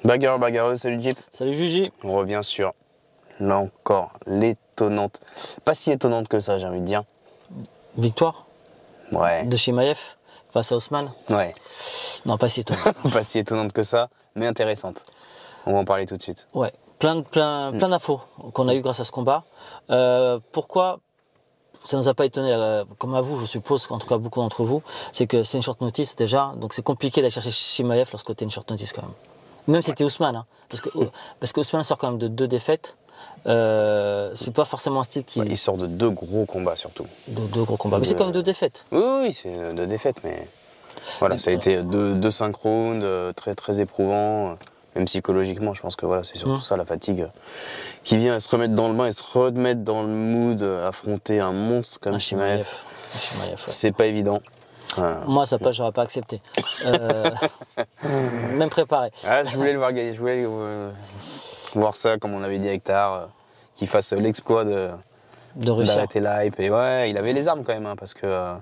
Bagarreur, bagarreuse, salut Jeep. Salut Juji. On revient sur, là encore, l'étonnante, pas si étonnante que ça j'ai envie de dire. Victoire Ouais. de Chimaev face à Ousmane. Ouais. Non, pas si étonnant. Pas si étonnante que ça, mais intéressante. On va en parler tout de suite. Ouais, plein d'infos qu'on a eu grâce à ce combat. Pourquoi ça ne nous a pas étonné, comme à vous, je suppose, en tout cas beaucoup d'entre vous, c'est que c'est une short notice déjà, donc c'est compliqué d'aller chercher Chimaev lorsque tu es une short notice quand même. Même si c'était Ousmane, hein, parce que Ousmane sort quand même de 2 défaites. C'est pas forcément un style qui. Ouais, il sort de 2 gros combats surtout. De 2 gros combats. Mais c'est quand même 2 défaites. Oui, c'est 2 défaites, mais voilà, ça a été 2 synchrones, très très éprouvants. Même psychologiquement, je pense que voilà, c'est surtout ça, la fatigue, qui vient se remettre dans le bain et se remettre dans le mood, affronter un monstre comme Chimaev. Ouais. C'est pas évident. Moi, ça passe, j'aurais pas accepté. Même préparé. Ah, je voulais le voir gagner, je voulais voir ça, comme on avait dit avec Tahar, qu'il fasse l'exploit d'arrêter la hype. Et ouais, il avait les armes quand même, hein, parce que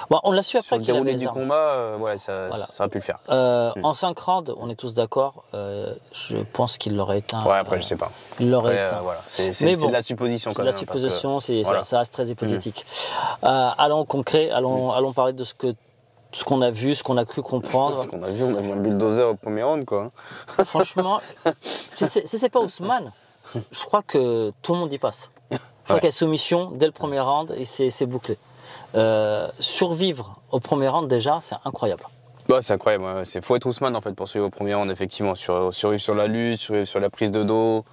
bon, on l'a su après sur le déroulé du combat, voilà, ça aurait pu le faire. En 5 rounds, on est tous d'accord, je pense qu'il l'aurait éteint. Ouais, après, je sais pas. Il l'aurait éteint. Voilà, c'est bon, de la supposition quand même. C'est de la supposition, voilà. ça reste très hypothétique. Allons au concret, allons parler de ce qu'on a vu, ce qu'on a cru comprendre. Ce qu'on a vu, on a vu un bulldozer au premier round, quoi. Franchement, si c'est pas Ousmane, je crois que tout le monde y passe. Je crois qu'il y a soumission dès le premier round et c'est bouclé. Survivre au premier round déjà, c'est incroyable. Bah, c'est incroyable, il faut être Ousmane en fait pour survivre au premier round, effectivement. Survivre sur la lutte, survivre sur la prise de dos.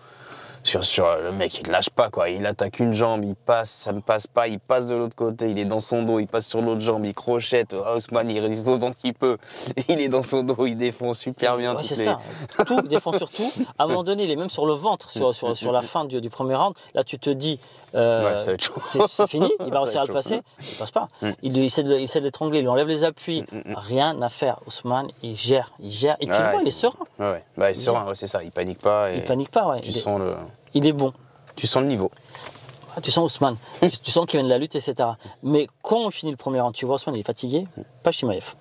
Sur le mec, il ne lâche pas, quoi. Il attaque une jambe, il passe, ça ne passe pas, il passe de l'autre côté, il est dans son dos, il passe sur l'autre jambe, il crochette. Ousmane, il résiste autant qu'il peut. Il est dans son dos, il défend super bien. Ouais, c'est ça. Tout, il défend sur tout. À un moment donné, il est même sur le ventre, sur la fin du premier round. Là, tu te dis, c'est fini, il va réussir à le passer. Il ne passe pas. Il essaie de l'étrangler, il lui enlève les appuis. Rien à faire. Ousmane, il gère. Et tu le vois, il est serein. Ouais. Bah, il est serein, c'est ça. Il panique pas. Il panique pas, ouais. Il est bon. Tu sens le niveau. Tu sens Ousmane, tu sens qu'il vient de la lutte, etc. Mais quand on finit le premier round, tu vois Ousmane, il est fatigué, pas Chimaev.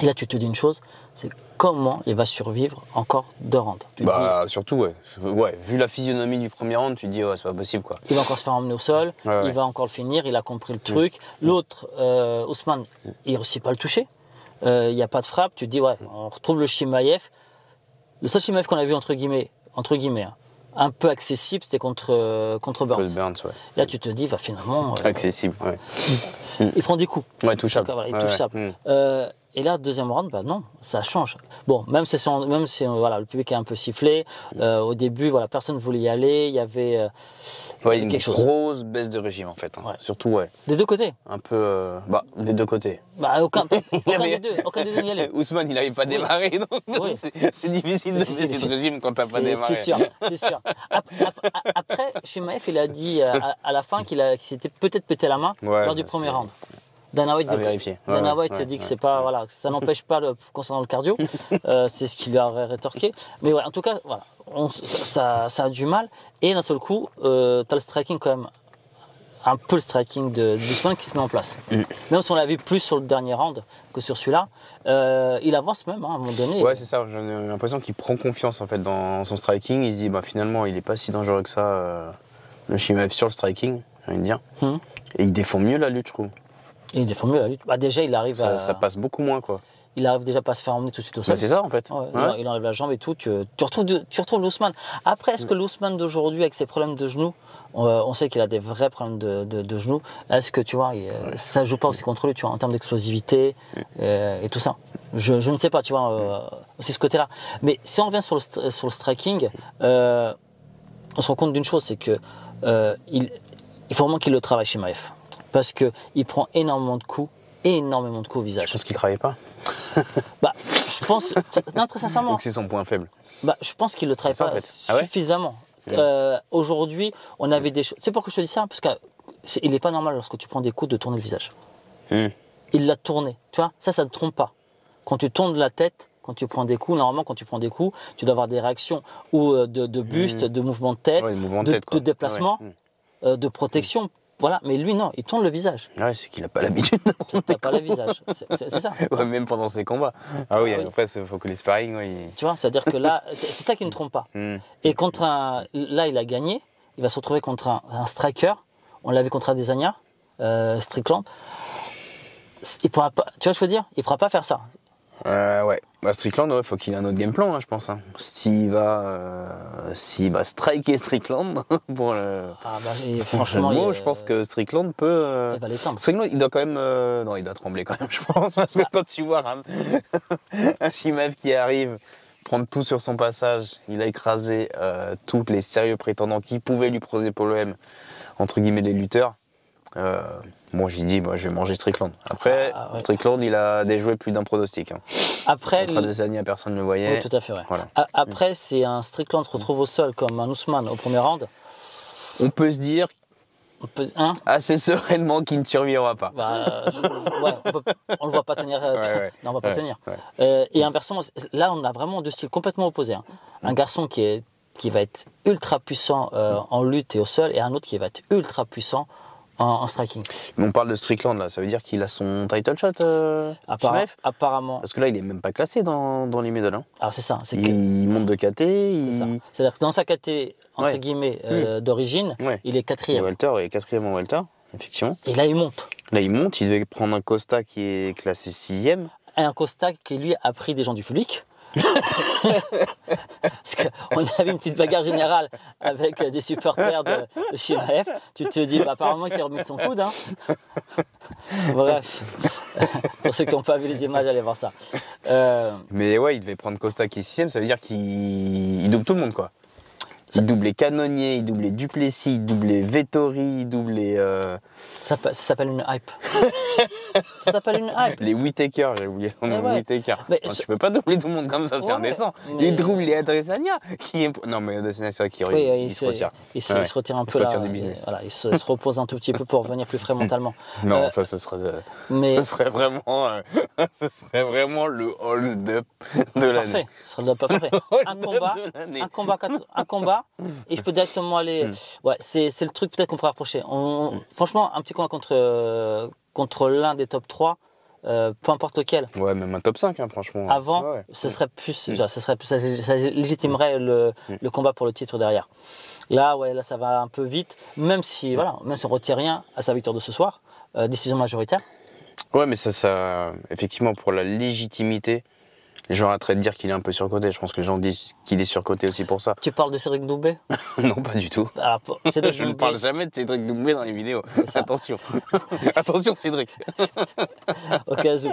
Et là, tu te dis une chose, c'est comment il va survivre encore 2 rounds. Surtout, vu la physionomie du premier round, tu te dis, c'est pas possible, quoi. Il va encore se faire emmener au sol, il va encore le finir, il a compris le truc. L'autre, Ousmane, il ne réussit pas à le toucher. Il n'y a pas de frappe, tu te dis, on retrouve le Chimaev. Le seul Chimaev qu'on a vu, entre guillemets, un peu accessible, c'était contre Burns. Là, tu te dis, finalement. Accessible, Il prend des coups. Ouais, touchable. Il est touchable. Et là, deuxième round, non, ça change. Bon, même si le public est un peu sifflé, au début, personne ne voulait y aller, il y avait une grosse baisse de régime, en fait. Surtout, des 2 côtés. Un peu, des 2 côtés. Aucun des deux n'y allait. Ousmane, il n'avait pas démarré, donc c'est difficile de baisser de régime quand tu n'as pas démarré. C'est sûr. Après, Chimaev, il a dit à la fin qu'il s'était peut-être pété la main lors du premier round. Dana White dit que c'est pas, ça n'empêche pas concernant le cardio, c'est ce qu'il lui a rétorqué. Mais en tout cas, ça a du mal. Et d'un seul coup, tu as le striking quand même, un peu le striking d'Ousmane qui se met en place. Même si on l'a vu plus sur le dernier round que sur celui-là, il avance même à un moment donné. Ouais, c'est ça, j'ai l'impression qu'il prend confiance en fait dans son striking. Il se dit, finalement, il n'est pas si dangereux que ça, le Chimaev sur le striking, j'ai envie de dire. Et il défend mieux la lutte, je trouve. Et il défend mieux la lutte. Déjà, il arrive ça passe beaucoup moins, quoi. Il arrive déjà pas à se faire emmener tout de suite au sol. C'est ça, en fait. Il enlève la jambe et tout. Tu retrouves l'Ousmane. Après, est-ce que l'Ousmane d'aujourd'hui, avec ses problèmes de genoux, on sait qu'il a des vrais problèmes de genoux, est-ce que, tu vois, ça joue pas aussi contre lui, tu vois, en termes d'explosivité et tout ça. Je ne sais pas, tu vois, aussi ce côté-là. Mais si on revient sur le striking, on se rend compte d'une chose, c'est que il faut vraiment qu'il le travaille chez Chimaev. Parce qu'il prend énormément de coups au visage. Je pense qu'il ne travaille pas. Je pense, très sincèrement. Ou que c'est son point faible. Je pense qu'il ne le travaille pas suffisamment. Aujourd'hui, on avait des choses. C'est pourquoi je te dis ça, parce qu'il n'est pas normal lorsque tu prends des coups de tourner le visage. Il l'a tourné. Tu vois, ça ne te trompe pas. Quand tu tournes la tête, quand tu prends des coups, normalement, quand tu prends des coups, tu dois avoir des réactions ou de buste, de mouvement de tête, de déplacement, de protection. voilà, mais lui, non, il tourne le visage. Ouais, c'est qu'il n'a pas l'habitude de prendre des pas le visage, c'est ça. Ouais, même pendant ses combats. Ah oui, après, il faut que les sparring... Oui. Tu vois, c'est-à-dire que là, c'est ça qui ne trompe pas. Et là, il a gagné, il va se retrouver contre un striker, on l'a vu contre Adesanya, Strickland. Il pourra pas, tu vois ce que je veux dire? Il pourra pas faire ça. Ouais. Bah, Strickland, il faut qu'il ait un autre game plan, hein, je pense. Hein. S'il va striker Strickland pour le. Ah bah, franchement, je pense que Strickland peut. Il va l'éteindre. Strickland, il doit quand même. Non, il doit trembler quand même, je pense, parce que quand tu vois un Chimaev qui arrive, prendre tout sur son passage, il a écrasé tous les sérieux prétendants qui pouvaient lui poser problème, entre guillemets, les lutteurs. Bon, j'ai dit, moi, je vais manger Strickland. Après, ouais. Strickland, il a déjoué plus d'un pronostic. Hein. Après, contre Adesanya, personne ne le voyait. Oui, tout à fait, ouais. Voilà. Après, c'est un Strickland se retrouve au sol comme un Ousmane au premier round. On peut se dire assez sereinement qu'il ne survivra pas. Bah, on le voit pas tenir. Non, on va pas tenir. Et inversement, là, on a vraiment deux styles complètement opposés. Hein. Un garçon qui va être ultra puissant en lutte et au sol, et un autre qui va être ultra puissant en striking. Mais on parle de Strickland là, ça veut dire qu'il a son title shot apparemment. Parce que là, il est même pas classé dans les medals. Hein. Alors c'est ça. Il monte de KT. C'est-à-dire que dans sa KT, entre guillemets, d'origine, il est 4e. Welter, il est 4e en welter, effectivement. Et là, il monte. Il devait prendre un Costa qui est classé 6e. Et un Costa qui, lui, a pris des gens du public. Parce qu'on avait une petite bagarre générale avec des supporters de Chimaev. Tu te dis, apparemment, il s'est remis de son coude. Hein. Bref, pour ceux qui n'ont pas vu les images, allez voir ça. Mais ouais, il devait prendre Costa qui est 6e, ça veut dire qu'il double tout le monde, quoi. Il doublait Cannonier, il doublait Duplessis, il doublait Vettori, il doublait... Ça s'appelle une hype. Ça s'appelle une hype. Les Whittaker, j'ai oublié son nom, Whittaker. Tu peux pas doubler tout le monde comme ça, c'est indécent. Il double les Adesanya qui est... Non, mais Adesanya, c'est vrai qu'il se retire. Il se retire un peu. Il se retire du business. Voilà, il se repose un tout petit peu pour revenir plus frais mentalement. Non, ça, ce serait vraiment le hold-up de l'année. Parfait. Un combat, et je peux directement aller... Ouais, c'est le truc peut-être qu'on pourrait reprocher. Franchement, un petit combat contre l'un des top 3, peu importe lequel. Ouais, même un top 5, hein, franchement. Avant, ce serait plus, ça légitimerait le combat pour le titre derrière. Là, ça va un peu vite, même si on retire rien à sa victoire de ce soir, décision majoritaire. Ouais, mais ça, effectivement, pour la légitimité, les gens arrêteraient de dire qu'il est un peu surcoté. Je pense que les gens disent qu'il est surcoté aussi pour ça. Tu parles de Cédric Doumbé? Non, pas du tout. Alors, je ne parle jamais de Cédric Doumbé dans les vidéos. Attention. Attention, Cédric. Au cas où.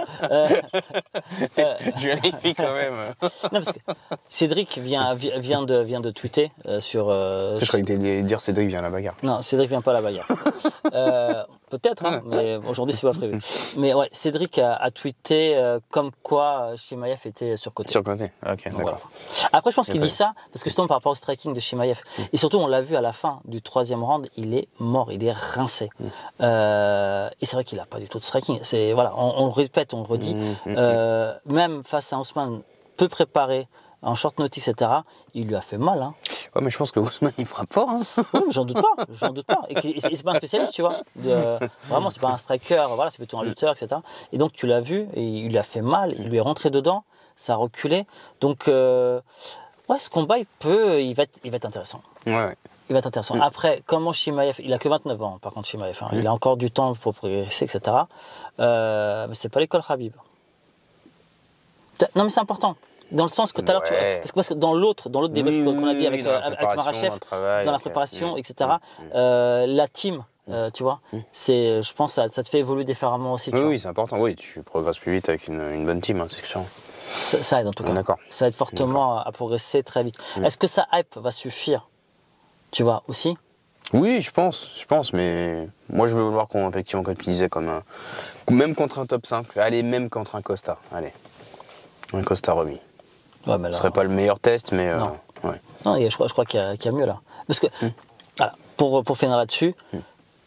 Je vérifie quand même. Non, parce que Cédric vient de tweeter sur... Je croyais que tu allais dire Cédric vient à la bagarre. Non, Cédric vient pas à la bagarre. Peut-être, hein, mais aujourd'hui c'est pas prévu. Mais ouais, Cédric a tweeté comme quoi Chimaev était surcoté. Surcoté, ok, d'accord. Voilà. Après, je pense qu'il dit ça parce que justement par rapport au striking de Chimaev. Et surtout, on l'a vu à la fin du 3e round, il est mort, il est rincé. Et c'est vrai qu'il n'a pas du tout de striking. On le répète, on le redit. Même face à Ousmane, peu préparé, en short notice, etc., il lui a fait mal. Hein. Ouais, mais je pense que Ousmane, il frappe fort. Hein. Oui, mais j'en doute pas. Et c'est pas un spécialiste, tu vois. Vraiment, c'est pas un striker, c'est plutôt un lutteur, etc. Et donc, tu l'as vu, et il lui a fait mal, il lui est rentré dedans, ça a reculé. Donc, ce combat, il va être intéressant. Ouais. Il va être intéressant. Après, comment Chimaev, il a que 29 ans, par contre, Chimaev. Hein, il a encore du temps pour progresser, etc. Mais c'est pas l'école Khabib. Non, mais c'est important. Dans le sens que tout à l'heure, parce que dans l'autre débat qu'on a dit avec Makhachev, dans la préparation, etc., la team, tu vois, je pense que ça te fait évoluer différemment aussi. Oui, c'est important. Oui, tu progresses plus vite avec une bonne team, hein, c'est sûr. Ça aide en tout cas. D'accord. Ça aide fortement à progresser très vite. Est-ce que sa hype va suffire, tu vois, aussi? Oui, je pense, mais moi je veux le voir effectivement, comme tu disais, même contre un top 5, allez, même contre un Costa, allez, un Costa remis. Ouais, mais là, ce serait pas le meilleur test, mais non. Non, je crois qu'il y a mieux là. Parce que, voilà, pour finir là-dessus,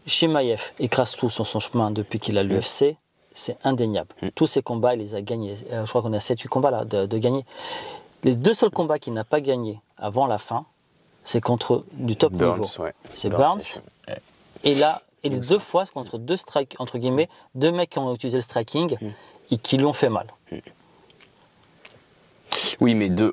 Chimaev écrase tout sur son chemin depuis qu'il a l'UFC, c'est indéniable. Tous ses combats, il les a gagnés. Je crois qu'on a 7-8 combats là de gagner. Les deux seuls combats qu'il n'a pas gagnés avant la fin, c'est contre du top Burns, niveau. Ouais. C'est Burns. Et là, et les 2 fois contre 2 strike, entre guillemets, 2 mecs qui ont utilisé le striking et qui lui ont fait mal. Oui, mais 2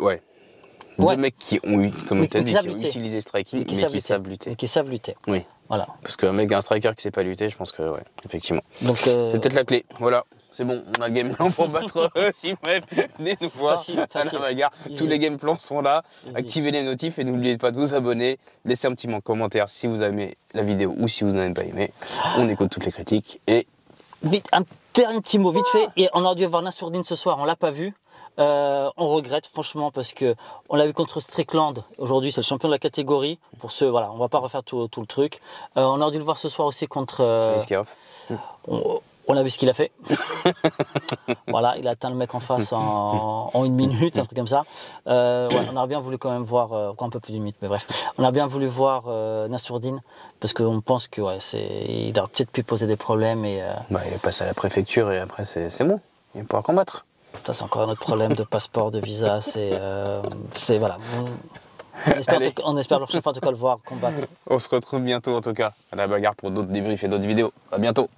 mecs qui ont eu, comme tu as dit, qui ont utilisé striking, mais qui savent lutter. Mais qui savent lutter. Oui. Voilà. Parce qu'un mec, un striker qui ne sait pas lutter, je pense que, effectivement. Donc, c'est peut-être la clé. Voilà. C'est bon, on a le game plan pour battre Shimaev. Venez nous voir à la bagarre. Tous les game plans sont là. Activez les notifs et n'oubliez pas de vous abonner. Laissez un petit commentaire si vous aimez la vidéo ou si vous n'avez pas aimé. On écoute toutes les critiques. Et vite, un dernier petit mot vite fait. Et on aurait dû avoir Nassourdine ce soir, on l'a pas vu. On regrette franchement parce que on l'a vu contre Strickland. Aujourd'hui, c'est le champion de la catégorie. Pour ceux, voilà, on va pas refaire tout le truc. On aurait dû le voir ce soir aussi contre. On a vu ce qu'il a fait. Voilà, il a atteint le mec en face en 1 minute, un truc comme ça. On aurait bien voulu quand même voir, un peu plus d'une minute, mais bref. On a bien voulu voir Nassourdine parce qu'on pense que il aurait peut-être pu poser des problèmes. Et, il est passé à la préfecture et après c'est bon, il va pouvoir combattre. Ça, c'est encore un autre problème de passeport, de visa. C'est voilà. On espère la prochaine fois en tout cas le voir combattre. On se retrouve bientôt en tout cas à la bagarre pour d'autres débriefs et d'autres vidéos. À bientôt.